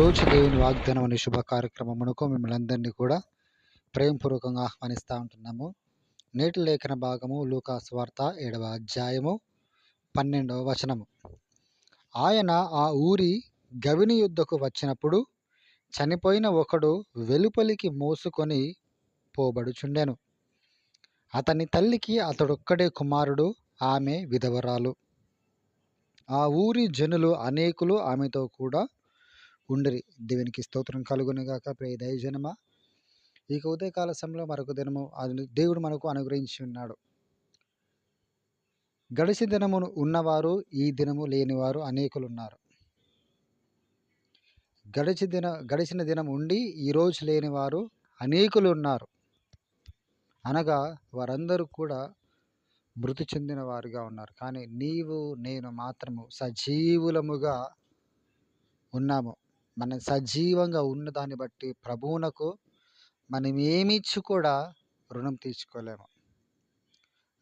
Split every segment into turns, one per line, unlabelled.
ఈరోజు దేవుని వాగ్దానం అనే శుభ కార్యక్రమమునకు మిమ్మల్ని అందరినీ కూడా ప్రేమపూర్వకంగా ఆహ్వానిస్తూ ఉంటున్నాము. నేటి లేఖన భాగము లూకా సువార్త 7వ అధ్యాయము 12వ వచనము. ఆయన ఆ ఊరి గవిని యుద్ధకు వచ్చినప్పుడు చనిపోయిన ఒకడు వెలుపలికి మోసుకొని పోబడుచుండెను. అతని తల్లికి అతడొక్కడే కుమారుడు, ఆమె విధవరాలు. ఆ ఊరి జనులు అనేకులు ఆమెతో కూడా ఉండిరి. దేవునికి స్తోత్రం కలుగునుగాక. ప్రియ దైవజనమా, ఈ ఉదయకాల సమయంలో మరొక దినము దేవుడు మనకు అనుగ్రహించి ఉన్నాడు. గడిచిన దినము ఉన్నవారు, ఈ దినము లేనివారు అనేకులు ఉన్నారు. గడిచిన దినం ఉండి ఈరోజు లేనివారు అనేకులు ఉన్నారు. అనగా వారందరూ కూడా మృతి చెందిన వారుగా ఉన్నారు. కానీ నీవు నేను మాత్రము సజీవులముగా ఉన్నాము. మనం సజీవంగా ఉన్న దాన్ని బట్టి ప్రభువునకు మనం ఏమిచ్చి కూడా రుణం తీర్చుకోలేము.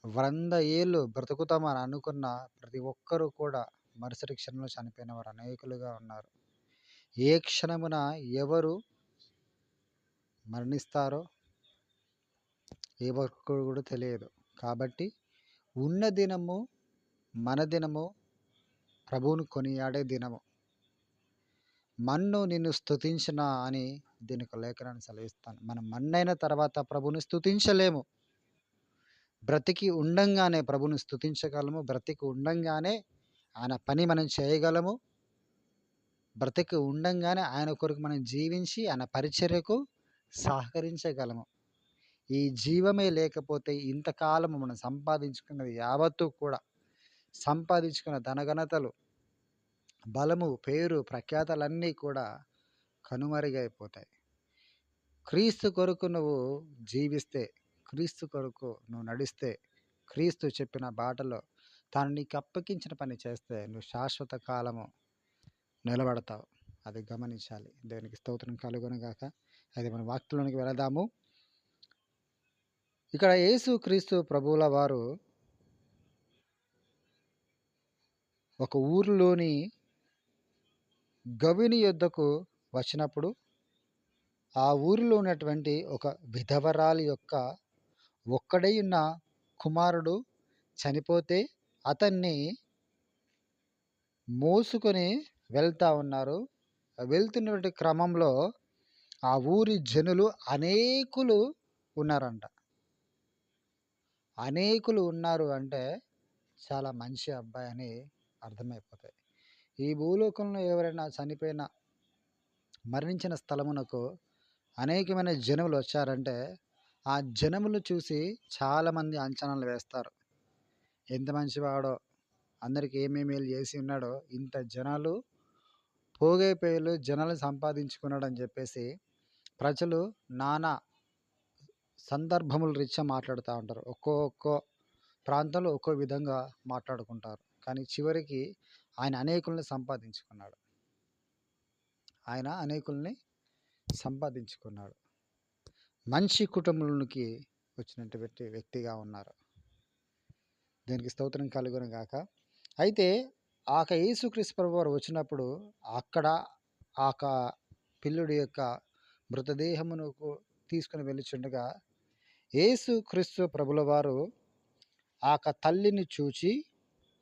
100 ఏళ్ళు బ్రతుకుతామని అనుకున్న ప్రతి ఒక్కరూ కూడా మరుసటి క్షణంలో చనిపోయిన వారు అనేకులుగా ఉన్నారు. ఏ క్షణమున ఎవరు మరణిస్తారో ఏ ఒక్కరు కూడా తెలియదు. కాబట్టి ఉన్న దినము మన దినము, ప్రభువును కొనియాడే దినము. మన్ను నిన్ను స్తుతించిన అని దీనికి లేఖనాన్ని సెలవిస్తాను. మనం మన్నైన తర్వాత ప్రభుని స్తుతించలేము. బ్రతికి ఉండంగానే ప్రభుని స్తుతించగలము. బ్రతికి ఉండంగానే ఆయన పని మనం చేయగలము. బ్రతికి ఉండంగానే ఆయన కొరకు మనం జీవించి ఆయన పరిచర్యకు సహకరించగలము. ఈ జీవమే లేకపోతే ఇంతకాలము మనం సంపాదించుకున్నది యావత్తు కూడా, సంపాదించుకున్న ధనఘనతలు, బలము, పేరు, ప్రఖ్యాతలన్నీ కూడా కనుమరుగైపోతాయి. క్రీస్తు కొరకు నువ్వు జీవిస్తే, క్రీస్తు కొరకు నువ్వు నడిస్తే, క్రీస్తు చెప్పిన బాటలో తాను నీకు అప్పగించిన పని చేస్తే నువ్వు శాశ్వత కాలము నిలబడతావు. అది గమనించాలి. దేవునికి స్తోత్రం కలుగునుగాక. అది మన వాక్యంలోనికి వెళదాము. ఇక్కడ యేసు క్రీస్తు ప్రభువుల వారు ఒక ఊరిలోని గవిని యొద్దకు వచ్చినప్పుడు ఆ ఊరిలో ఉన్నటువంటి ఒక విధవరాలి యొక్క ఒక్కడై ఉన్న కుమారుడు చనిపోతే అతన్ని మోసుకొని వెళ్తూ ఉన్నారు. వెళ్తున్నటువంటి క్రమంలో ఆ ఊరి జనులు అనేకులు ఉన్నారంట. అనేకులు ఉన్నారు అంటే చాలా మంచి అబ్బాయి అని అర్థమైపోతాయి. ఈ భూలోకంలో ఎవరైనా చనిపోయిన మరణించిన స్థలమునకు అనేకమైన జనములు వచ్చారంటే ఆ జనములు చూసి చాలామంది అంచనాలు వేస్తారు. ఎంత మంచివాడో, అందరికి ఏమేమి చేసి ఉన్నాడో, ఇంత జనాలు పోగైపోయేలు జనాలు సంపాదించుకున్నాడని చెప్పేసి ప్రజలు నానా సందర్భముల రీత్యా మాట్లాడుతూ ఉంటారు. ఒక్కో ప్రాంతంలో ఒక్కో విధంగా మాట్లాడుకుంటారు. కానీ చివరికి ఆయన అనేకుల్ని సంపాదించుకున్నాడు. ఆయన అనేకుల్ని సంపాదించుకున్నాడు. మంచి కుటుంబంలోనికి వచ్చినటువంటి వ్యక్తిగా ఉన్నారు. దీనికి స్తోత్రం కలుగును గాక. అయితే యేసుక్రీస్తు ప్రభువు వారు వచ్చినప్పుడు అక్కడ పిల్లుడి యొక్క మృతదేహమును తీసుకుని వెళ్ళుచుండగా యేసుక్రీస్తు ప్రభుల వారు తల్లిని చూచి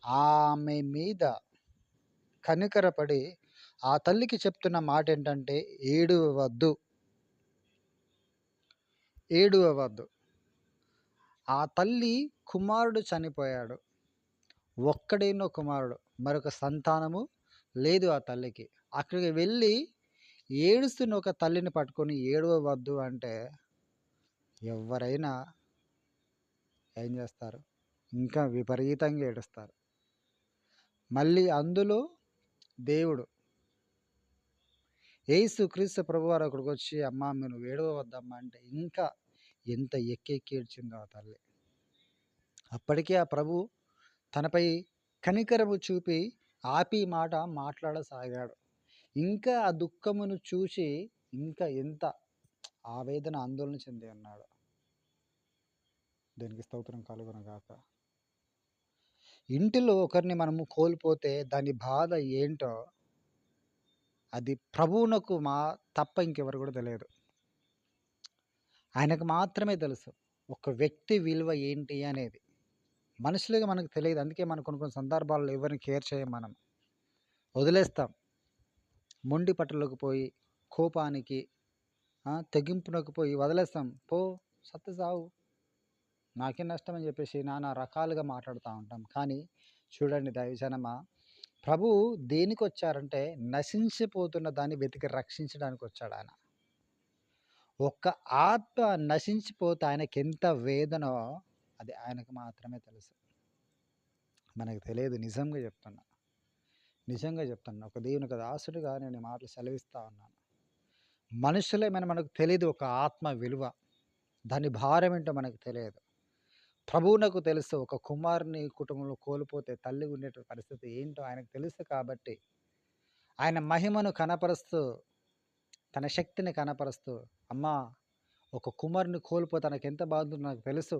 ఆమె మీద కనికరపడి ఆ తల్లికి చెప్తున్న మాట ఏంటంటే, ఏడవవద్దు. ఆ తల్లి కుమారుడు చనిపోయాడు. ఒక్కడేనో కుమారుడు, మరొక సంతానము లేదు ఆ తల్లికి. అక్కడికి వెళ్ళి ఏడుస్తున్న ఒక తల్లిని పట్టుకొని ఏడవవద్దు అంటే ఎవరైనా ఏం చేస్తారు? ఇంకా విపరీతంగా ఏడుస్తారు. మళ్ళీ అందులో దేవుడు యేసు క్రీస్తు ప్రభువారు అక్కడికి వచ్చి, అమ్మా నువ్వు ఏడవద్దమ్మా అంటే ఇంకా ఎంత ఎక్కి ఏడ్చిందో ఆ తల్లి. అప్పటికే ఆ ప్రభు తనపై కనికరము చూపి ఆపి మాట మాట్లాడసాగాడు. ఇంకా ఆ దుఃఖమును చూసి ఇంకా ఎంత ఆవేదన, ఆందోళన చెంది ఉన్నాడు. దీనికి స్తోత్రం కలుగునుగాక. ఇంటిలో ఒకరిని మనము కోల్పోతే దాని బాధ ఏంటో అది ప్రభువునకు తప్ప ఇంకెవరు కూడా తెలియదు. ఆయనకు మాత్రమే తెలుసు ఒక వ్యక్తి విలువ ఏంటి అనేది. మనుషులుగా మనకు తెలియదు. అందుకే మనం కొన్ని కొన్ని సందర్భాల్లో ఎవరిని కేర్ చేయం మనం. వదిలేస్తాం. మొండి పట్టులోకి పోయి, కోపానికి, తెగింపునకు పోయి వదిలేస్తాం. పో సత్తే సావు, నాకేం నష్టం అని చెప్పేసి నానా రకాలుగా మాట్లాడుతూ ఉంటాం. కానీ చూడండి దైవజనమా, ప్రభువు దేనికొచ్చారంటే నశించిపోతున్న దాన్ని వెతికి రక్షించడానికి వచ్చాడు ఆయన. ఒక్క ఆత్మ నశించిపోతే ఆయనకెంత వేదనో అది ఆయనకు మాత్రమే తెలుసు. మనకు తెలియదు. నిజంగా చెప్తున్నా. ఒక దేవునికి దాసుడిగా నేను ఈ మాటలు సెలవిస్తా ఉన్నాను. మనుషులేమైనా మనకు తెలియదు ఒక ఆత్మ విలువ. దాని భారం ఏంటో మనకు తెలియదు. ప్రభువునకు తెలుసు. ఒక కుమారుని కుటుంబంలో కోల్పోతే తల్లి ఉండే పరిస్థితి ఏంటో ఆయనకు తెలుసు. కాబట్టి ఆయన మహిమను కనపరుస్తూ, తన శక్తిని కనపరుస్తూ, అమ్మా ఒక కుమారుని కోల్పోతే తనకు ఎంత బాధ ఉందో నాకు తెలుసు,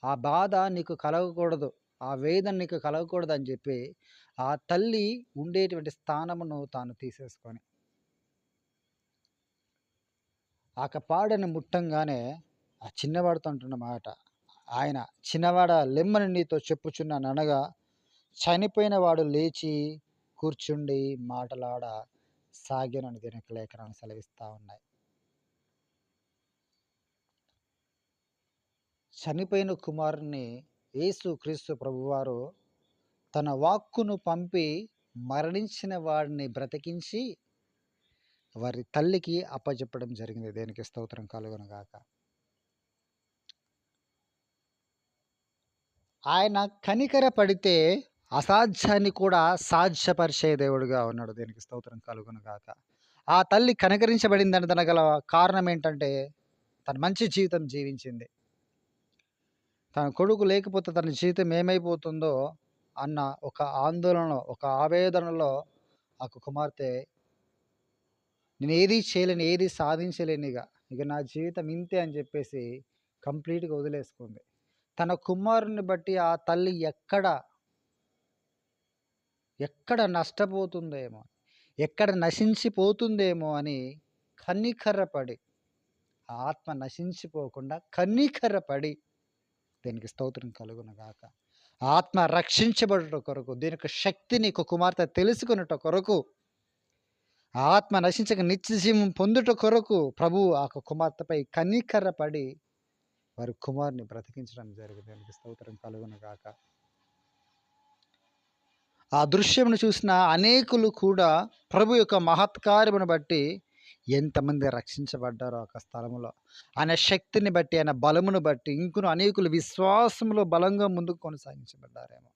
ఆ బాధ నీకు కలగకూడదు, ఆ వేదన నీకు కలగకూడదు అని చెప్పి ఆ తల్లి ఉండేటువంటి స్థానమును తాను తీసేసుకొని ఆ పాడని ముట్టంగానే ఆ చిన్నవాడితో అంటున్న మాట, ఆయన చిన్నవాడ లెమ్మని నీతో చెప్పుచున్నాను అనగా చనిపోయిన వాడు లేచి కూర్చుండి మాటలాడ సాగెనని దీనికి లేఖనాలు సెలవిస్తూ ఉన్నాయి. చనిపోయిన కుమారుని యేసు క్రీస్తు ప్రభువారు తన వాక్కును పంపి మరణించిన వాడిని బ్రతికించి వారి తల్లికి అప్పచెప్పడం జరిగింది. దేనికి స్తోత్రం కలుగునుగాక. ఆయన కనికర పడితే అసాధ్యాన్ని కూడా సాధ్యపరిచే దేవుడుగా ఉన్నాడు. దేనికి స్తోత్రం కలుగునుగాక. ఆ తల్లి కనికరించబడిందని దానికి కారణం ఏంటంటే తన మంచి జీవితం జీవించింది. తన కొడుకు లేకపోతే తన జీవితం ఏమైపోతుందో అన్న ఒక ఆందోళనలో, ఒక ఆవేదనలో ఆ కుమార్తె నేను ఏది చేయలేను, ఏది సాధించలేను, ఇక నా జీవితం ఇంతే అని చెప్పేసి కంప్లీట్గా వదిలేసుకుంది. తన కుమారుని బట్టి ఆ తల్లి ఎక్కడ నష్టపోతుందేమో, ఎక్కడ నశించిపోతుందేమో అని కనికరపడి, ఆత్మ నశించిపోకుండా కనికరపడి, దీనికి స్తోత్రం కలుగునుగాక, ఆత్మ రక్షించబడుట కొరకు, దీనికి శక్తిని కుమార్తె తెలుసుకున్నట కొరకు, ఆత్మ నశించక నిత్య జీవం పొందుట కొరకు ప్రభు ఆ కుమార్తెపై కనికరపడి వారి కుమారుని బ్రతికించడం జరిగింది. దానికి స్తోత్రం కలుగునుగాక. ఆ దృశ్యమును చూసిన అనేకులు కూడా ప్రభు యొక్క మహత్కార్యమును బట్టి ఎంతమంది రక్షించబడ్డారో ఒక స్థలములో, ఆయన శక్తిని బట్టి, ఆయన బలమును బట్టి ఇంకొను అనేకులు విశ్వాసములో బలంగా ముందుకు కొనసాగించబడ్డారేమో.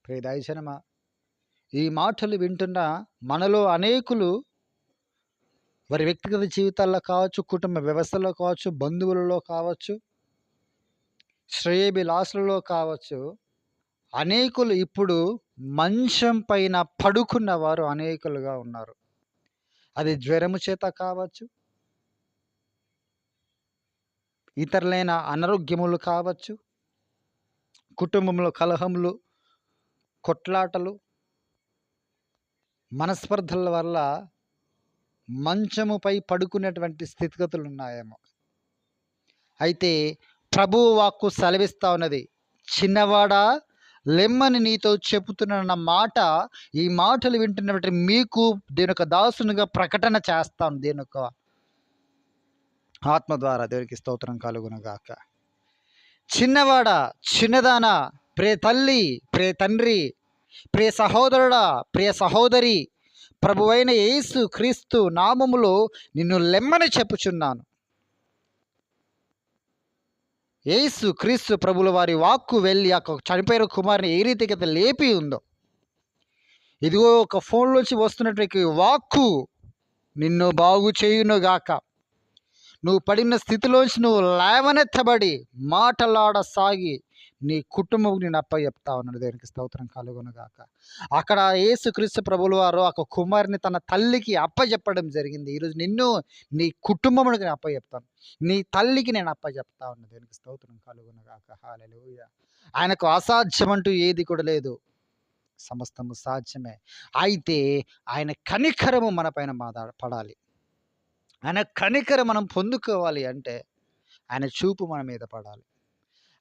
ప్రియ దైవజనమా, ఈ మాటలు వింటున్న మనలో అనేకులు వారి వ్యక్తిగత జీవితాల్లో కావచ్చు, కుటుంబ వ్యవస్థలో కావచ్చు, బంధువులలో కావచ్చు, శ్రేయభిలాషులలో కావచ్చు, అనేకులు ఇప్పుడు మంచం పైన పడుకున్న వారు అనేకులుగా ఉన్నారు. అది జ్వరము చేత కావచ్చు, ఇతరులైన అనారోగ్యములు కావచ్చు, కుటుంబంలో కలహములు, కొట్లాటలు, మనస్పర్ధల వల్ల మంచముపై పడుకునేటువంటి స్థితిగతులు ఉన్నాయేమో. అయితే ప్రభువు వాక్కు సెలవిస్తా ఉన్నది, చిన్నవాడా లెమ్మని నీతో చెబుతున్న మాట, ఈ మాటలు వింటున్నటువంటి మీకు దీని యొక్క దాసునిగా ప్రకటన చేస్తాను, దీని యొక్క ఆత్మ ద్వారా. దేవునికి స్తోత్రం కలుగునుగాక. చిన్నవాడా, చిన్నదానా, ప్రియ తల్లి, ప్రియ తండ్రి, ప్రియ సహోదరుడా, ప్రియ సహోదరి, ప్రభువైన యేసు క్రీస్తు నామములో నిన్ను లెమ్మని చెప్పుచున్నాను. యేసు క్రీస్తు ప్రభుల వారి వాక్కు వెళ్ళి ఆ చనిపోయిన కుమారుని ఏ రీతికి అయితే లేపి ఉందో, ఇదిగో ఒక ఫోన్లోంచి వస్తున్నటువంటి వాక్కు నిన్ను బాగు చేయునుగాక. నువ్వు పడిన స్థితిలోంచి నువ్వు లేవనెత్తబడి మాటలాడసాగి నీ కుటుంబం నేను అప్పచెప్తా ఉన్నాడు. దేవునికి స్తోత్రం కలుగునుగాక. అక్కడ యేసుక్రీస్తు ప్రభుల వారు ఒక కుమారుని తన తల్లికి అప్పచెప్పడం జరిగింది. ఈరోజు నిన్ను, నీ కుటుంబమునికి నేను అప్పచెప్తాను, నీ తల్లికి నేను అప్పచెప్తా ఉన్నాను. దేవునికి స్తోత్రం కలుగునుగాక. హల్లెలూయా. ఆయనకు అసాధ్యం అంటూ ఏది కూడా లేదు. సమస్తము సాధ్యమే. అయితే ఆయన కనికరము మన పైన పడాలి. ఆయన కనికరం మనం పొందుకోవాలి అంటే ఆయన చూపు మన మీద పడాలి.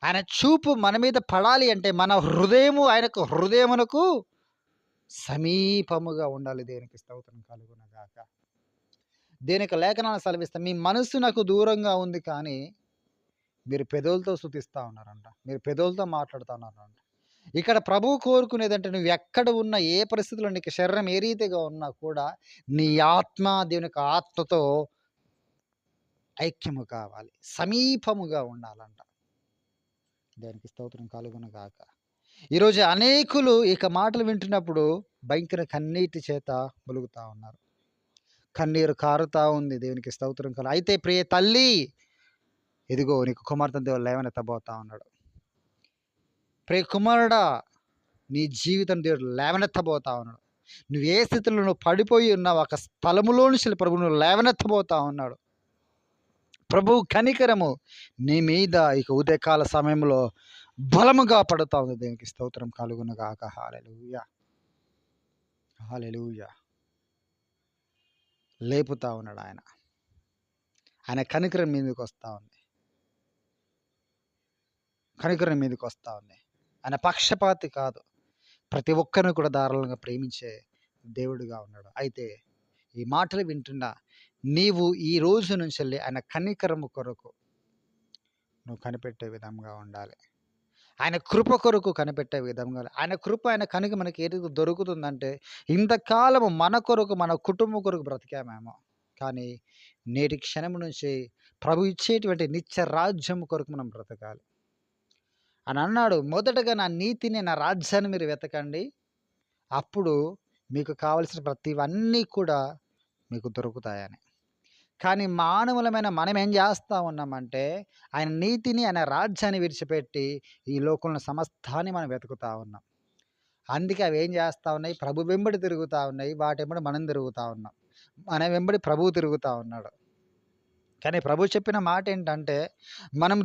ఆయన చూపు మన మీద పడాలి అంటే మన హృదయము ఆయనకు హృదయమునకు సమీపముగా ఉండాలి. దేనికి స్తోత్రం కలుగునుగాక. దేనికి లేఖనాలు సెలవిస్తాయి. మీ మనస్సు నాకు దూరంగా ఉంది కానీ మీరు పెదవులతో స్తుతిస్తా ఉన్నారంట. మీరు పెదవులతో మాట్లాడుతా ఉన్నారంట. ఇక్కడ ప్రభువు కోరుకునేదంటే నువ్వు ఎక్కడ ఉన్నా, ఏ పరిస్థితిలో నీకు శరీరం ఏ రీతిగా ఉన్నా కూడా నీ ఆత్మ దేవుని యొక్క ఆత్మతో ఐక్యము కావాలి. సమీపముగా ఉండాలంట. దేనికి స్తోత్రం కలుగునుగాక. ఈరోజు అనేకులు ఇక మాటలు వింటున్నప్పుడు భయంకర కన్నీటి చేత ములుగుతా ఉన్నారు. కన్నీరు కారుతా ఉంది. దేవునికి స్తోత్రం అయితే ప్రియ తల్లి, ఇదిగో నీకు కుమార్తెను దేవుడు లేవనెత్తబోతా ఉన్నాడు. ప్రియ కుమారుడా, నీ జీవితం దేవుడు లేవనెత్తబోతా ఉన్నాడు. నువ్వు ఏ స్థితిలో నువ్వు పడిపోయి ఉన్నావు, ఒక స్థలములో నుంచి ప్రభు నువ్వు లేవనెత్తబోతా ఉన్నాడు. ప్రభువు కనికరము నీ మీద ఇక ఉదయకాల సమయంలో బలముగా పడుతా ఉంది. దేవునికి స్తోత్రం కలుగునుగాక. హల్లెలూయా, హల్లెలూయా. లేపుతా ఉన్నాడు ఆయన. ఆయన కనికరం మీదకి వస్తూ ఉంది. కనికరం మీదకి వస్తూ ఉంది. ఆయన పక్షపాతి కాదు. ప్రతి ఒక్కరిని కూడా ధారాళంగా ప్రేమించే దేవుడిగా ఉన్నాడు. అయితే ఈ మాటలు వింటున్న నీవు ఈ రోజు నుంచి వెళ్ళి ఆయన కనికరము కొరకు నువ్వు కనిపెట్టే విధంగా ఉండాలి. ఆయన కృప కొరకు కనిపెట్టే విధంగా. ఆయన కృప, ఆయన కనుక మనకి ఏది దొరుకుతుందంటే, ఇంతకాలము మన కొరకు మన కుటుంబం కొరకు బ్రతికామేమో, కానీ నేటి క్షణం నుంచి ప్రభు ఇచ్చేటువంటి నిత్య రాజ్యం కొరకు మనం బ్రతకాలి అని అన్నాడు. మొదటగా నా నీతిని, నా రాజ్యాన్ని మీరు వెతకండి, అప్పుడు మీకు కావలసిన ప్రతివన్నీ కూడా మీకు దొరుకుతాయని. కానీ మానవులమైన మనం ఏం చేస్తూ ఉన్నామంటే, ఆయన నీతిని, ఆయన రాజ్యాన్ని విడిచిపెట్టి ఈ లోకంలో సమస్తాన్ని మనం వెతుకుతూ ఉన్నాం. అందుకే అవి ఏం చేస్తూ ఉన్నాయి? ప్రభు వెంబడి తిరుగుతూ ఉన్నాయి. వాటి వెంబడి మనం తిరుగుతూ ఉన్నాం. మన వెంబడి ప్రభువు తిరుగుతూ ఉన్నాడు. కానీ ప్రభు చెప్పిన మాట ఏంటంటే, మనము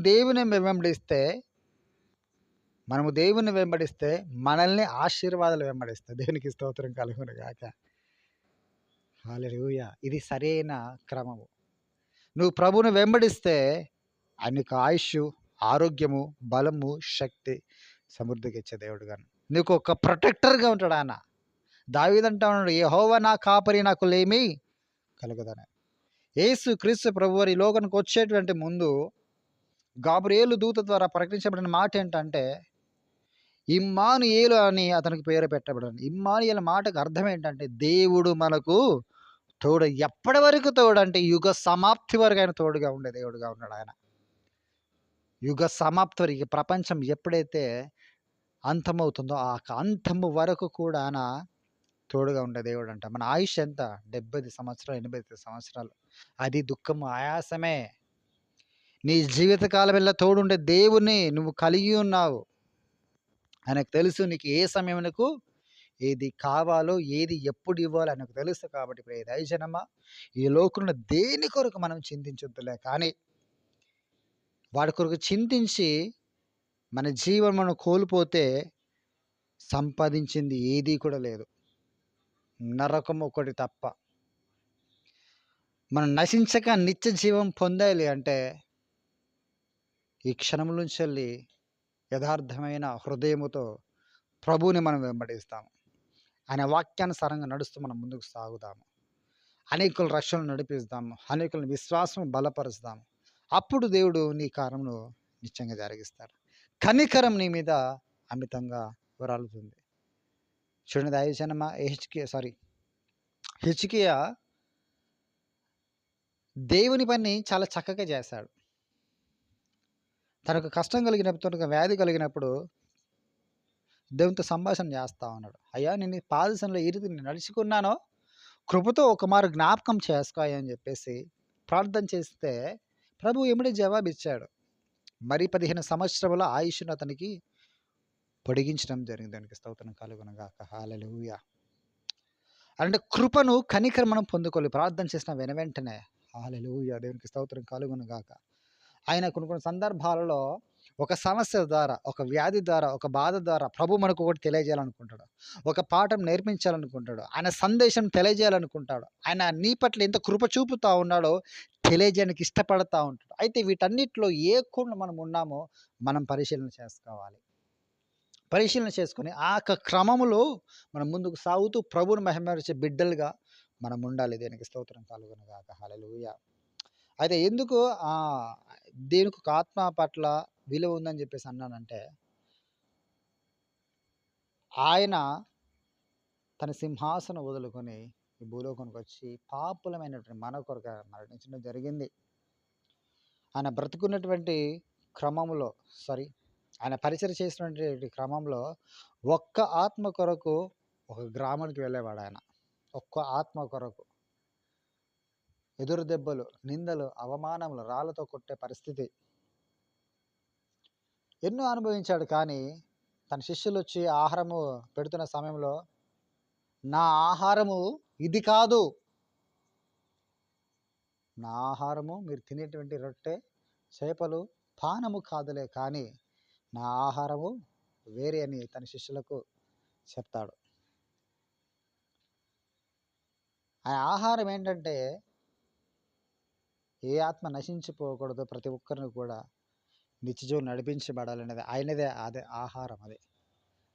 దేవుని వెంబడిస్తే మనల్ని ఆశీర్వాదాలు వెంబడిస్తాయి. దేవునికి స్తోత్రం కలుగునుగాక. హల్లెలూయా. ఇది సరైన క్రమము. నువ్వు ప్రభువును వెంబడిస్తే ఆయనకు ఆయుష్, ఆరోగ్యము, బలము, శక్తి సమృద్ధిగా ఇచ్చే దేవుడుగా, నీకు ఒక ప్రొటెక్టర్గా ఉంటాడు ఆయన. దావీదు అంటా ఉన్నాడు, యెహోవా నా కాపరి, నాకు లేమి కలుగదని. యేసు క్రీస్తు ప్రభువారు ఈ లోకానికి వచ్చేటువంటి ముందు గాబ్రియేలు దూత ద్వారా ప్రకటించబడిన మాట ఏంటంటే, ఇమ్మానుయేలు అని అతనికి పేరు పెట్టబడింది. ఇమ్మానుయేలు మాటకు అర్థం ఏంటంటే, దేవుడు మనకు తోడు. ఎప్పటి వరకు తోడు అంటే యుగ సమాప్తి వరకు ఆయన తోడుగా ఉండే దేవుడుగా ఉన్నాడు ఆయన. యుగ సమాప్తి వరకు, ప్రపంచం ఎప్పుడైతే అంతమవుతుందో ఆ అంతము వరకు కూడా ఆయన తోడుగా ఉండే దేవుడు అంట. మన ఆయుష్ ఎంత? 70 సంవత్సరాలు, 85 సంవత్సరాలు. అది దుఃఖము, ఆయాసమే. నీ జీవితకాలం వల్ల తోడుండే దేవుణ్ణి నువ్వు కలిగి ఉన్నావు. ఆయనకు తెలుసు నీకు ఏ సమయమునకు ఏది కావాలో, ఏది ఎప్పుడు ఇవ్వాలో ఆయనకు తెలుసు. కాబట్టి ప్రియ దైవజనమా, ఈ లోకంలో దేని కొరకు మనం చింతించొద్దులే, కానీ వాడి కొరకు చింతించి మన జీవం మనం కోల్పోతే సంపాదించింది ఏదీ కూడా లేదు, నరకం ఒకటి తప్ప. మనం నశించక నిత్య జీవం పొందాలి అంటే ఈ క్షణం నుంచి వెళ్ళి యథార్థమైన హృదయముతో ప్రభువుని మనం వెంబడిస్తాము. ఆయన వాక్యానుసారంగా నడుస్తూ మనం ముందుకు సాగుదాము. అనేకుల రక్షణను నడిపిస్తాము. అనేకులను విశ్వాసం బలపరుస్తాము. అప్పుడు దేవుడు నీ కార్యమును నిశ్చయంగా జరిగిస్తాడు. కనికరం నీ మీద అమితంగా వరాలుతుంది. చూడండి దైవజనమా, హిజ్కియా దేవుని పని చాలా చక్కగా చేశాడు. తనకు కష్టం కలిగినప్పుడు, తనకు వ్యాధి కలిగినప్పుడు దేవునితో సంభాషణ చేస్తూ ఉన్నాడు. అయ్యా, నేను పాదశంలో ఈ రీతి నడుచుకున్నానో కృపతో ఒక మారు జ్ఞాపకం చేసుకోయా అని చెప్పేసి ప్రార్థన చేస్తే ప్రభు ఎమ్మడే జవాబు ఇచ్చాడు. మరి 15 సంవత్సరముల ఆయుష్ను అతనికి పొడిగించడం జరిగింది. దానికి స్తోత్రం కలుగునుగాక. హల్లెలూయా. అంటే కృపను, కనికరం మనం పొందుకోవాలి ప్రార్థన చేసిన వెంటనే. హల్లెలూయా. దేవునికి స్తోత్రం కలుగునుగాక. ఆయన కొన్ని సందర్భాలలో ఒక సమస్య ద్వారా, ఒక వ్యాధి ద్వారా, ఒక బాధ ద్వారా ప్రభు మనకు ఒకటి తెలియజేయాలనుకుంటాడు. ఒక పాఠం నేర్పించాలనుకుంటాడు. ఆయన సందేశం తెలియజేయాలనుకుంటాడు. ఆయన నీ పట్ల ఎంత కృప చూపుతా ఉన్నాడో తెలియజేయడానికి ఇష్టపడతా ఉంటాడు. అయితే వీటన్నిటిలో ఏ కోణంలో మనం ఉన్నామో మనం పరిశీలన చేసుకోవాలి. పరిశీలన చేసుకొని ఆ క్రమములో మనం ముందుకు సాగుతూ ప్రభువుని మహిమపరిచే బిడ్డలుగా మనం ఉండాలి. దేనికి స్తోత్రం కలుగునుగాక. హల్లెలూయా. అయితే ఎందుకు దేనికి ఒక ఆత్మ పట్ల విలువ ఉందని చెప్పేసి అన్నానంటే, ఆయన తన సింహాసనం వదులుకొని ఈ భూలోకానికి వచ్చి పాపులమైనటువంటి మన కొరకు మరణించడం జరిగింది. ఆయన బ్రతుకున్నటువంటి క్రమంలో ఆయన పరిచయం చేసినటువంటి క్రమంలో ఒక్క ఆత్మ కొరకు ఒక గ్రామానికి వెళ్ళేవాడు ఆయన. ఒక్క ఆత్మ కొరకు ఎదురు దెబ్బలు, నిందలు, అవమానములు, రాళ్లతో కొట్టే పరిస్థితి ఎన్నో అనుభవించాడు. కానీ తన శిష్యులు వచ్చి ఆహారము పెడుతున్న సమయంలో, నా ఆహారము ఇది కాదు, నా ఆహారము మీరు తినేటువంటి రొట్టె, చేపలు, పానము కాదులే, కానీ నా ఆహారము వేరే అని తన శిష్యులకు చెప్తాడు. ఆ ఆహారం ఏంటంటే, ఏ ఆత్మ నశించిపోకూడదు, ప్రతి ఒక్కరిని కూడా నిత్యజీవం నడిపించబడాలనేది ఆయనదే. అదే ఆహారం. అదే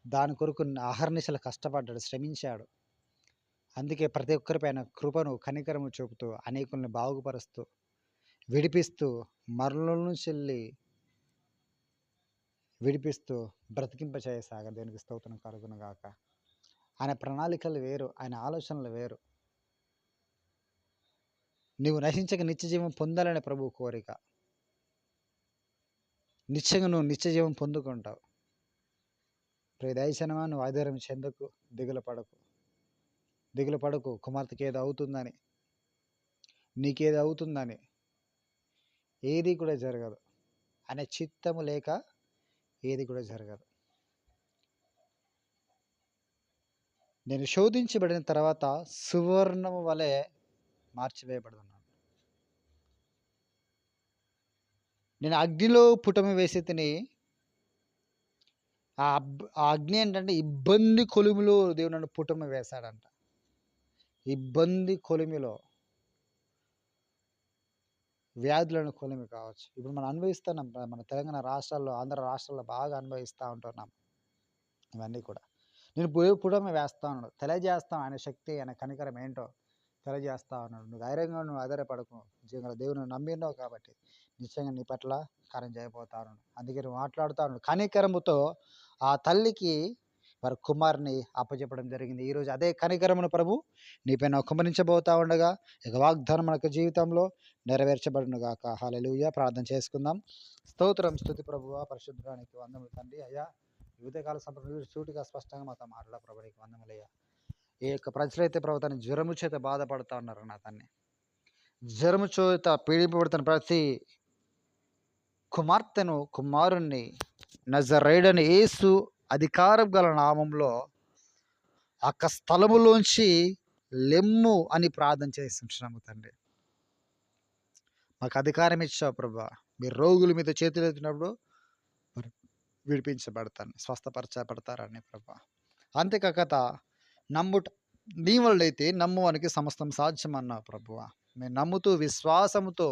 దాని కొరకు అహర్నిశలు కష్టపడ్డాడు, శ్రమించాడు. అందుకే ప్రతి ఒక్కరిపైన కృపను, కనికరము చూపుతూ, అనేకుల్ని బాగుపరుస్తూ, విడిపిస్తూ, మరణంలో నుంచి విడిపిస్తూ బ్రతికింపచేయసాగారు. దేనికి స్తోత్రం కలుగునుగాక. ఆయన ప్రణాళికలు వేరు, ఆయన ఆలోచనలు వేరు. నువ్వు నశించక నిత్యజీవం పొందాలనే ప్రభు కోరిక. నిశ్చయంగా నువ్వు నిత్యజీవం పొందుకుంటావు. ప్రియ దైవజనమా, నువ్వు ఆధారం చెందకు, దిగులు పడకు. కుమార్తెకి ఏదో అవుతుందని, నీకేదో అవుతుందని ఏది కూడా జరగదు. అనే చిత్తము లేక ఏది కూడా జరగదు. నేను శోధించబడిన తర్వాత సువర్ణము వలె మార్చివేయబడుతున్నాను. నేను అగ్నిలో పుటమి వేసి తిని, ఆ అగ్ని ఏంటంటే ఇబ్బంది కొలిమిలో దేవుడు నన్ను పుటమి వేశాడంట. ఇబ్బంది కొలిమిలో, వ్యాధులను కొలిమి కావచ్చు. ఇప్పుడు మనం అనుభవిస్తున్నాం. మన తెలంగాణ రాష్ట్రాల్లో, ఆంధ్ర రాష్ట్రాల్లో బాగా అనుభవిస్తూ ఉంటున్నాం ఇవన్నీ కూడా. నేను పుటమి వేస్తా ఉన్నాడు, తెలియజేస్తాను ఆయన శక్తి, ఆయన కనికరం ఏంటో తెలియజేస్తా ఉన్నాడు. నువ్వు ధైర్యంగా, నువ్వు ఆధారపడకు. నిజంగా దేవుని నమ్మినావు కాబట్టి నిశ్చయంగా నీ పట్ల కార్యం చేయబోతాను. అందుకే నువ్వు మాట్లాడుతా ఉన్నాడు. కనికరముతో ఆ తల్లికి వారి కుమారుని అప్పచెప్పడం జరిగింది. ఈరోజు అదే కనికరమును ప్రభు నీపైన కుమరించబోతా ఉండగా ఇక వాగ్దానం మనకు జీవితంలో నెరవేర్చబడునుగాక. హల్లెలూయా. ప్రార్థన చేసుకుందాం. స్తోత్రం, స్తుతి ప్రభువా, పరిశుద్ధానికి వందములు తండ్రి. అయ్యా, యువతకాల సంపద సూటిగా స్పష్టంగా మాతో మాట్లాడ ప్రభు, నీకు వందములయ్యా. ఏ యొక్క ప్రజలైతే ప్రభు తన జ్వరము చేత బాధపడుతూ ఉన్నారు నా తన్ని, జ్వరము చేత పీడింపబడుతున్న ప్రతి కుమార్తెను, కుమారుణ్ణి నజరేయుడైన యేసు అధికారం గల నామంలో ఆ స్థలములోంచి లెమ్ము అని ప్రార్థన చేస్తున్నాము తండ్రి. మాకు అధికారం ఇచ్చావు ప్రభా. మీరు రోగుల మీద చేతులు ఎత్తినప్పుడు విడిపించబడతాను, స్వస్థపరచబడతారని ప్రభా. అంతేకాక నమ్ముట నీ వల్లైతే నమ్మువానికి సమస్తం సాధ్యం అన్నావు ప్రభువా. మేము నమ్ముతూ విశ్వాసముతో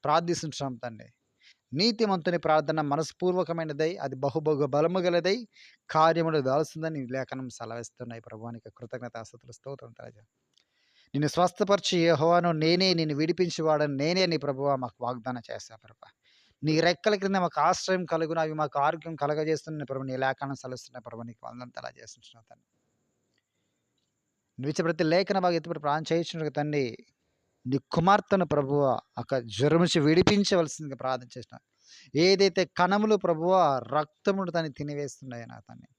ప్రార్థిస్తున్నాం తండ్రి. నీతిమంతుని ప్రార్థన మనస్పూర్వకమైనదై, అది బహుబహు బలము గలదై కార్యములు దాల్సిందని లేఖనం సెలవిస్తున్నాయి. ప్రభువానికి కృతజ్ఞతాస్తుతులు, స్తోత్రం తెలియజేయ. నిన్ను స్వస్థపరిచి యెహోవాను నేనే, నిన్ను విడిపించేవాడని నేనే నీ ప్రభువా మాకు వాగ్దానం చేస్తా ప్రభా. నీ రెక్కల క్రింద మాకు ఆశ్రయం కలుగును, అవి మాకు ఆరోగ్యం కలగజేస్తున్న ప్రభు. నీ లేఖనం సెలవిస్తున్న ప్రభు, నీకు వందనం తెలియజేస్తున్నావు తండ్రి. నువ్వు ప్రతి లేఖన బాగా ఎత్తుపడి ప్రాణం చేయించుండగా తండ్రి, నీ కుమార్తెను ప్రభువ ఒక జ్వరం నుంచి విడిపించవలసిందిగా ప్రార్థన చేసిన. ఏదైతే కణములు ప్రభువ రక్తమును తను తినివేస్తున్నాయో నా తండ్రి,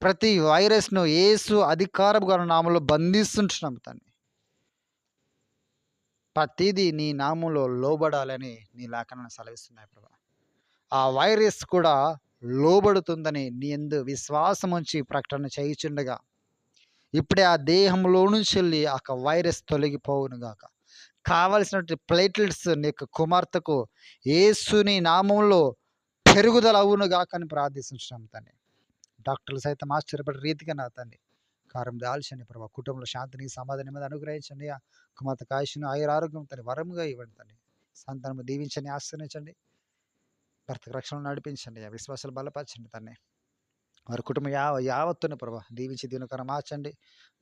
ప్రతి వైరస్ను యేసు అధికారపు గల నామంలో బంధిస్తుంటున్నాము తండ్రి. ప్రతిదీ నీ నామంలో లోబడాలని నీ లేఖనాన్ని సెలవిస్తున్నాయి ప్రభు. ఆ వైరస్ కూడా లోబడుతుందని నీ యందు విశ్వాసం ఉంచి ప్రకటన చేయుచుండగా ఇప్పుడే ఆ దేహంలో నుంచి వెళ్ళి ఆ వైరస్ తొలగిపోవును గాక. కావలసినటువంటి ప్లేట్లెట్స్ నీ యొక్క కుమార్తెకు యేసుని నామంలో పెరుగుదల అవునుగాక అని ప్రార్థిస్తున్నాం తండ్రి. డాక్టర్లు సైతం ఆశ్చర్యపడే రీతిగా నా తండ్రి కారం దాల్చండి ప్రభావ. కుటుంబంలో శాంతిని సమాధానం మీద అనుగ్రహించండి. ఆ కుమార్తెకు ఆయుష్ను ఆయురారోగ్యం తండ్రి వరముగా ఇవ్వండి తండ్రి. సంతానము దీవించండి, ఆశీర్వదించండి. భర్తకు రక్షణ నడిపించండి. ఆ విశ్వాసాలు బలపరచండి తండ్రి. వారి కుటుంబం యావత్తును ప్రభా దీవించి దీవెనకరం మార్చండి.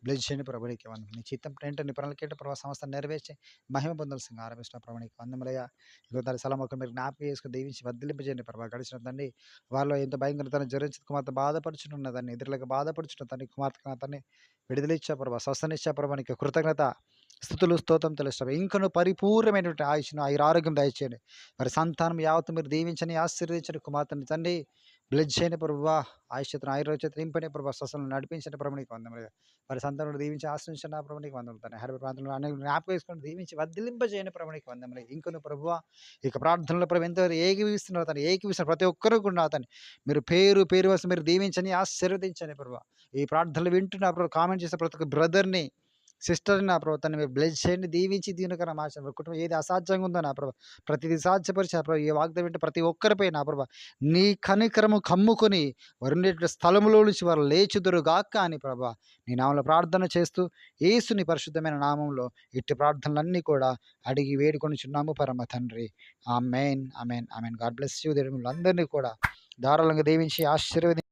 బ్లెస్ చేయండి ప్రభు. నీకు వందనాలు. నీ చిత్తం ఏంటో నీ ప్రణాళిక ప్రభావ సంస్థ నెరవేర్చి మహిమ పొందాల్సిందిగా ఆరంభిస్తున్న ప్రభు. నీకు వందములయ్యా. ఇదిగో దాని స్థలం ఒక మీరు జ్ఞాపకం చేసుకుని దీవించి వర్ధిల్లింపజేయండి ప్రభా. గడిచిన తండ్రి వారిలో ఎంత భయంకరతను జ్వరించిన కుమార్తె బాధపడుచున్నదాన్ని ఇతరులకు బాధపడుచున్న తండ్రి కుమార్తె నా తండ్రి విడుదలిచ్చా ప్రభా, స్వస్థనిచ్చా ప్రభా. నీకు కృతజ్ఞత స్థుతులు స్తోత్రం తెలుస్తాం. ఇంకను పరిపూర్ణమైనటువంటి ఆయుష్ను ఆరోగ్యం దయచేయండి. మరి సంతానం యావత్తు మీరు దీవించని ఆశీర్వదించండి. కుమార్తెని తండ్రి బ్లెస్ చేయండి ప్రభువా. ఆయుష్యతను ఆయుర్వేద నింపని ప్రభావ స్వస్థలను నడిపించండి ప్రభు. నీకు వందములుగా వారి సంతానం దీవించి ఆశ్రయించండి ఆ ప్రభు. నీకు వందములు తండ్రి. హైదరాబాద్ ప్రాంతంలో అనేక జ్ఞాపకం వేసుకొని దీవించి వర్ధిలింపజేయండి ప్రభు. నీకు వందములు. ఇంకొను ప్రభువా ఇక ప్రార్థనలో ప్రభు ఎంతవరకు ఏకీవిస్తున్నారు తను ఏకీవిస్తున్నారు ప్రతి ఒక్కరు కూడా అతన్ని మీరు పేరు పేరు వస్తే మీరు దీవించని ఆశీర్వదించండి ప్రభు. ఈ ప్రార్థనలు వింటున్న ప్రభు కామెంట్ చేసిన ప్రతి ఒక్క బ్రదర్ని సిస్టర్ని నా ప్రభు తను మీరు బ్లెస్ చేయండి, దీవించి దీనికరం ఆచరణ కుటుంబం ఏది అసాధ్యంగా ఉందో నా ప్రభు ప్రతిదీ సాధ్యపరిచి నా ప్రభు ఈ వాగ్దానం వింటే ప్రతి ఒక్కరిపై నా ప్రభు నీ కనికరము కమ్ముకొని వారుండేటువంటి స్థలములో నుంచి వారు లేచుదురుగాక అని ప్రభా నీ నామంలో ప్రార్థన చేస్తూ యేసుని పరిశుద్ధమైన నామంలో ఇట్టి ప్రార్థనలన్నీ కూడా అడిగి వేడుకొనిచున్నాము పరమ తండ్రి. Amen amen amen. God bless you. దేవుడు మిమ్మల్ని అందరినీ కూడా ధారాళంగా దీవించి ఆశీర్వదించి